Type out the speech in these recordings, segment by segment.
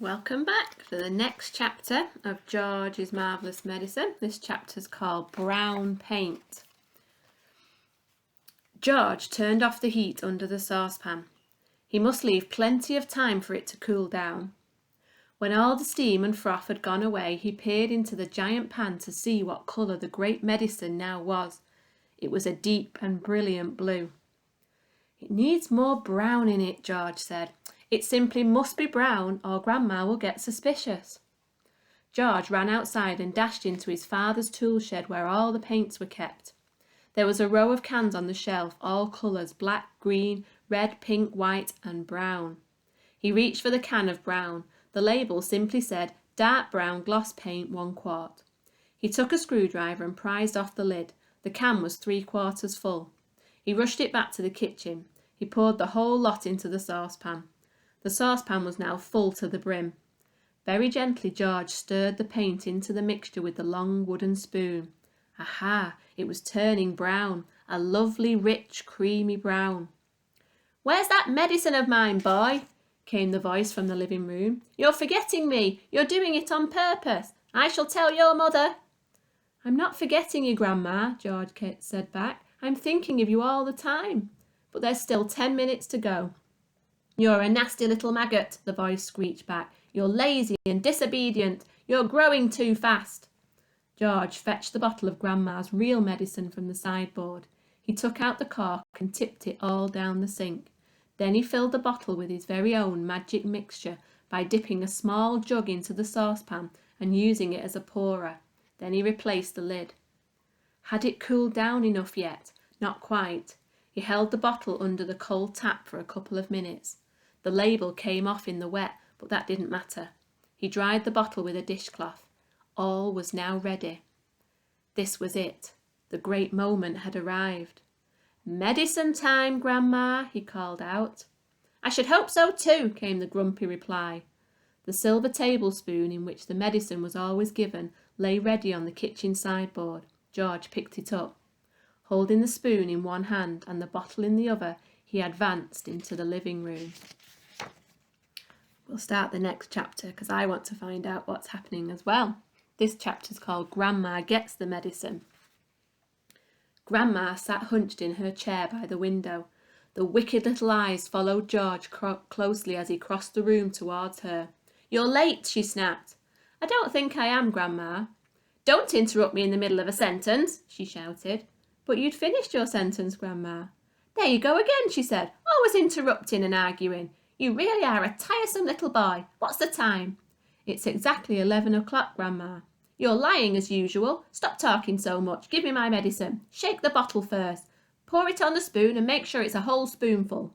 Welcome back for the next chapter of George's Marvellous Medicine. This chapter's called Brown Paint. George turned off the heat under the saucepan. He must leave plenty of time for it to cool down. When all the steam and froth had gone away, he peered into the giant pan to see what colour the great medicine now was. It was a deep and brilliant blue. "It needs more brown in it," George said. "It simply must be brown or Grandma will get suspicious." George ran outside and dashed into his father's tool shed where all the paints were kept. There was a row of cans on the shelf, all colours, black, green, red, pink, white and brown. He reached for the can of brown. The label simply said, "Dark brown gloss paint, 1 quart." He took a screwdriver and prized off the lid. The can was 3/4 full. He rushed it back to the kitchen. He poured the whole lot into the saucepan. The saucepan was now full to the brim. Very gently George stirred the paint into the mixture with the long wooden spoon. Aha! It was turning brown, a lovely, rich, creamy brown. "Where's that medicine of mine, boy?" came the voice from the living room. "You're forgetting me. You're doing it on purpose. I shall tell your mother." "I'm not forgetting you, Grandma," George said back. "I'm thinking of you all the time. But there's still 10 minutes to go." "You're a nasty little maggot," the voice screeched back. "You're lazy and disobedient. You're growing too fast." George fetched the bottle of Grandma's real medicine from the sideboard. He took out the cork and tipped it all down the sink. Then he filled the bottle with his very own magic mixture by dipping a small jug into the saucepan and using it as a pourer. Then he replaced the lid. Had it cooled down enough yet? Not quite. He held the bottle under the cold tap for a couple of minutes. The label came off in the wet, but that didn't matter. He dried the bottle with a dishcloth. All was now ready. This was it. The great moment had arrived. "Medicine time, Grandma," he called out. "I should hope so too," came the grumpy reply. The silver tablespoon in which the medicine was always given lay ready on the kitchen sideboard. George picked it up. Holding the spoon in one hand and the bottle in the other, he advanced into the living room. We'll start the next chapter because I want to find out what's happening as well. This chapter's called Grandma Gets the Medicine. Grandma sat hunched in her chair by the window. The wicked little eyes followed George closely as he crossed the room towards her. "You're late," she snapped. "I don't think I am, Grandma." "Don't interrupt me in the middle of a sentence," she shouted. "But you'd finished your sentence, Grandma." "There you go again," she said. "Always interrupting and arguing. You really are a tiresome little boy. What's the time?" "It's exactly 11 o'clock, Grandma." "You're lying as usual. Stop talking so much. Give me my medicine. Shake the bottle first. Pour it on the spoon and make sure it's a whole spoonful."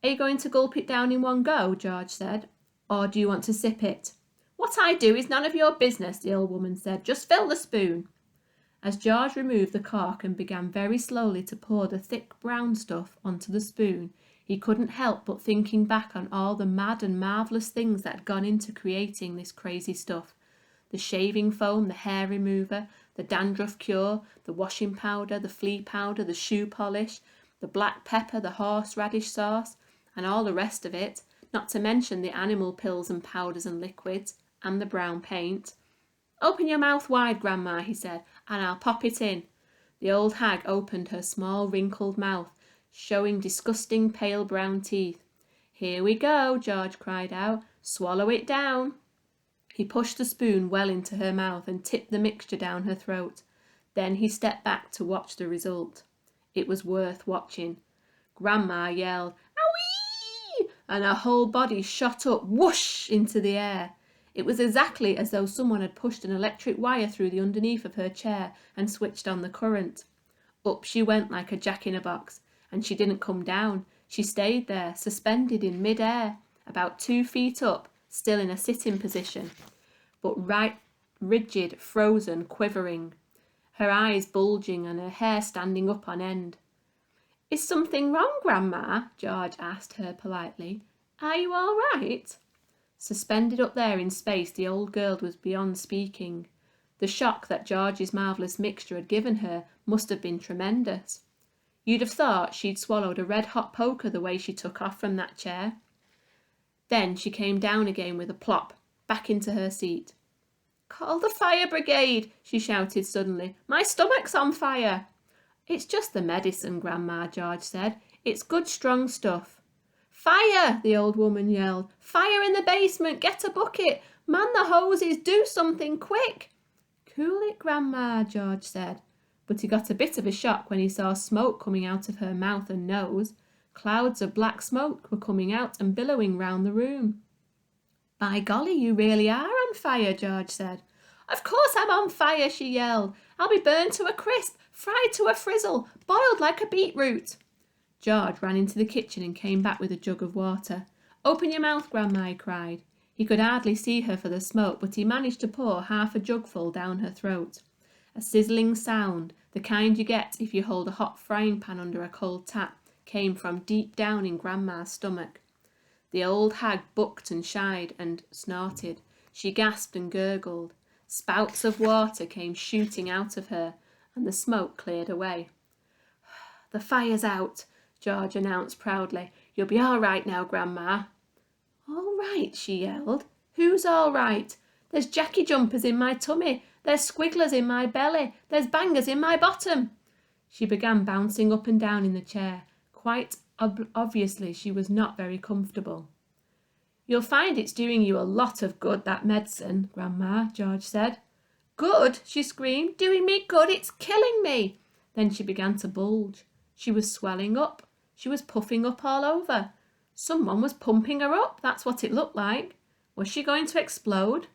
"Are you going to gulp it down in one go?" George said. "Or do you want to sip it?" "What I do is none of your business," the old woman said. "Just fill the spoon." As George removed the cork and began very slowly to pour the thick brown stuff onto the spoon, he couldn't help but thinking back on all the mad and marvellous things that had gone into creating this crazy stuff. The shaving foam, the hair remover, the dandruff cure, the washing powder, the flea powder, the shoe polish, the black pepper, the horseradish sauce, and all the rest of it, not to mention the animal pills and powders and liquids, and the brown paint. "Open your mouth wide, Grandma," he said, "and I'll pop it in." The old hag opened her small wrinkled mouth, showing disgusting pale brown teeth. "Here we go," George cried out. "Swallow it down." He pushed the spoon well into her mouth and tipped the mixture down her throat. Then he stepped back to watch the result. It was worth watching. Grandma yelled, "Owie!" and her whole body shot up, whoosh, into the air. It was exactly as though someone had pushed an electric wire through the underneath of her chair and switched on the current. Up she went like a jack-in-a-box, and she didn't come down. She stayed there, suspended in mid-air, about 2 feet up, still in a sitting position, but right rigid, frozen, quivering, her eyes bulging and her hair standing up on end. "Is something wrong, Grandma?" George asked her politely. "Are you all right?" Suspended up there in space, the old girl was beyond speaking. The shock that George's marvellous mixture had given her must have been tremendous. You'd have thought she'd swallowed a red-hot poker the way she took off from that chair. Then she came down again with a plop, back into her seat. "Call the fire brigade," she shouted suddenly. "My stomach's on fire." "It's just the medicine, Grandma," George said. "It's good strong stuff." "Fire!" the old woman yelled. "Fire in the basement! Get a bucket! Man the hoses! Do something quick!" "Cool it, Grandma," George said. But he got a bit of a shock when he saw smoke coming out of her mouth and nose. Clouds of black smoke were coming out and billowing round the room. "By golly, you really are on fire," George said. "Of course I'm on fire," she yelled. "I'll be burned to a crisp, fried to a frizzle, boiled like a beetroot." George ran into the kitchen and came back with a jug of water. "Open your mouth, Grandma," he cried. He could hardly see her for the smoke, but he managed to pour half a jugful down her throat. A sizzling sound, the kind you get if you hold a hot frying pan under a cold tap, came from deep down in Grandma's stomach. The old hag bucked and shied and snorted. She gasped and gurgled. Spouts of water came shooting out of her, and the smoke cleared away. "The fire's out," George announced proudly. "You'll be all right now, Grandma." "All right," she yelled. "Who's all right? There's Jackie jumpers in my tummy. There's squigglers in my belly. There's bangers in my bottom." She began bouncing up and down in the chair. Quite obviously she was not very comfortable. "You'll find it's doing you a lot of good, that medicine, Grandma," George said. "Good?" she screamed. "Doing me good? It's killing me." Then she began to bulge. She was swelling up. She was puffing up all over. Someone was pumping her up, that's what it looked like. Was she going to explode?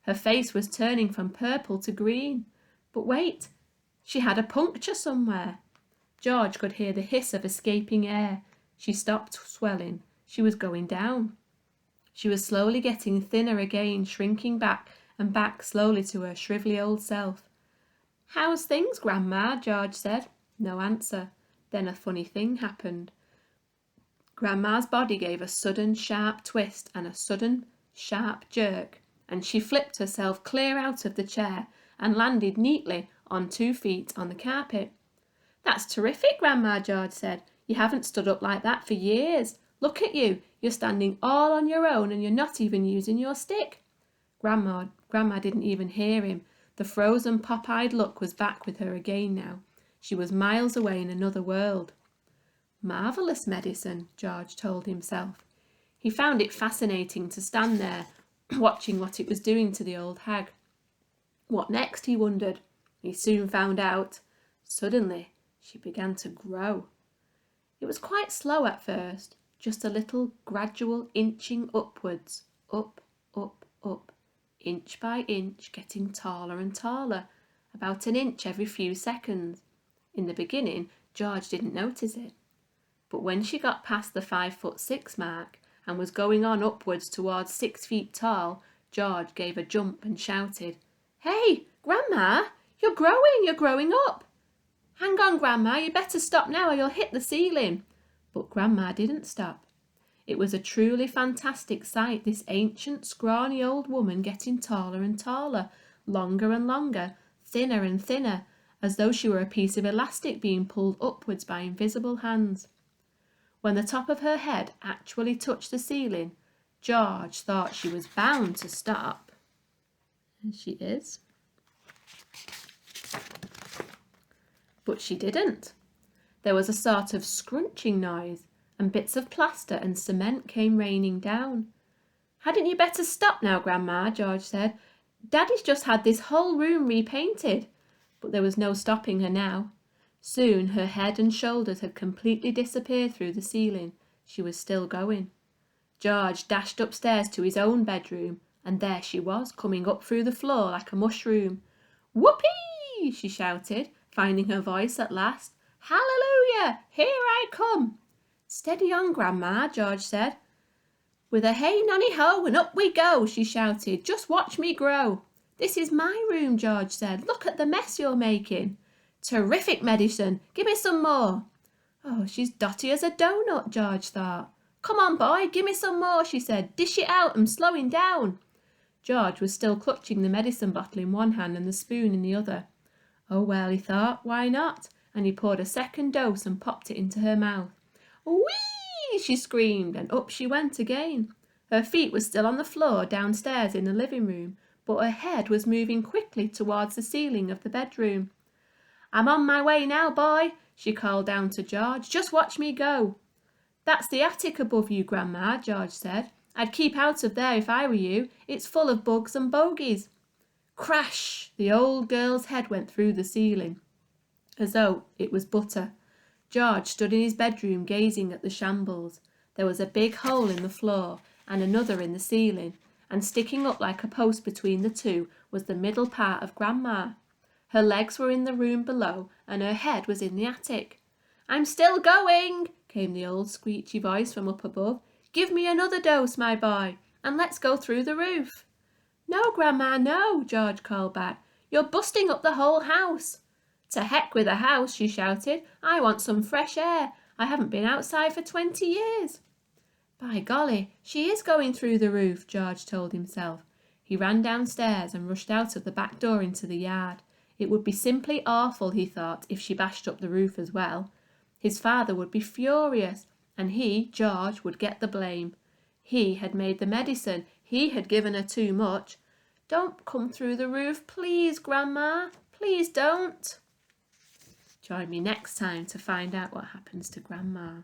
Her face was turning from purple to green. But wait, she had a puncture somewhere. George could hear the hiss of escaping air. She stopped swelling. She was going down. She was slowly getting thinner again, shrinking back and back slowly to her shrivelly old self. "How's things, Grandma?" George said. No answer. Then a funny thing happened. Grandma's body gave a sudden sharp twist and a sudden sharp jerk, and she flipped herself clear out of the chair and landed neatly on 2 feet on the carpet. "That's terrific, Grandma," George said. "You haven't stood up like that for years. Look at you. You're standing all on your own and you're not even using your stick." Grandma didn't even hear him. The frozen pop-eyed look was back with her again now. She was miles away in another world. Marvellous medicine, George told himself. He found it fascinating to stand there watching what it was doing to the old hag. What next, he wondered. He soon found out. Suddenly, she began to grow. It was quite slow at first, just a little gradual inching upwards, up, up, up, inch by inch, getting taller and taller, about an inch every few seconds. In the beginning, George didn't notice it. But when she got past the 5'6" mark and was going on upwards towards 6 feet tall, George gave a jump and shouted, "Hey, Grandma, you're growing up." "Hang on, Grandma, you better stop now or you'll hit the ceiling." But Grandma didn't stop. It was a truly fantastic sight, this ancient, scrawny old woman getting taller and taller, longer and longer, thinner and thinner, as though she were a piece of elastic being pulled upwards by invisible hands. When the top of her head actually touched the ceiling, George thought she was bound to stop. And she is. But she didn't. There was a sort of scrunching noise, and bits of plaster and cement came raining down. "Hadn't you better stop now, Grandma?" George said. "Daddy's just had this whole room repainted." But there was no stopping her now. Soon her head and shoulders had completely disappeared through the ceiling. She was still going. George dashed upstairs to his own bedroom, and there she was, coming up through the floor like a mushroom. "Whoopee!" she shouted, finding her voice at last. "Hallelujah! Here I come!" "Steady on, Grandma," George said. "With a hey nonny ho and up we go," she shouted. "Just watch me grow." "This is my room," George said. "Look at the mess you're making." "Terrific medicine. Give me some more." "Oh, she's dotty as a donut," George thought. "Come on, boy, give me some more," she said. "Dish it out, I'm slowing down." George was still clutching the medicine bottle in one hand and the spoon in the other. Oh well, he thought, why not? And he poured a second dose and popped it into her mouth. "Whee!" she screamed, and up she went again. Her feet were still on the floor downstairs in the living room, but her head was moving quickly towards the ceiling of the bedroom. "I'm on my way now, boy," she called down to George. "Just watch me go." "That's the attic above you, Grandma," George said. "I'd keep out of there if I were you. It's full of bugs and bogies." Crash! The old girl's head went through the ceiling, as though it was butter. George stood in his bedroom gazing at the shambles. There was a big hole in the floor and another in the ceiling, and sticking up like a post between the two was the middle part of Grandma. Her legs were in the room below and her head was in the attic. "I'm still going," came the old screechy voice from up above. "Give me another dose, my boy, and let's go through the roof." "No, Grandma, no," George called back. "You're busting up the whole house." "To heck with a house," she shouted. "I want some fresh air. I haven't been outside for 20 years. "By golly, she is going through the roof," George told himself. He ran downstairs and rushed out of the back door into the yard. It would be simply awful, he thought, if she bashed up the roof as well. His father would be furious, and he, George, would get the blame. He had made the medicine. He had given her too much. "Don't come through the roof, please, Grandma. Please don't." Join me next time to find out what happens to Grandma.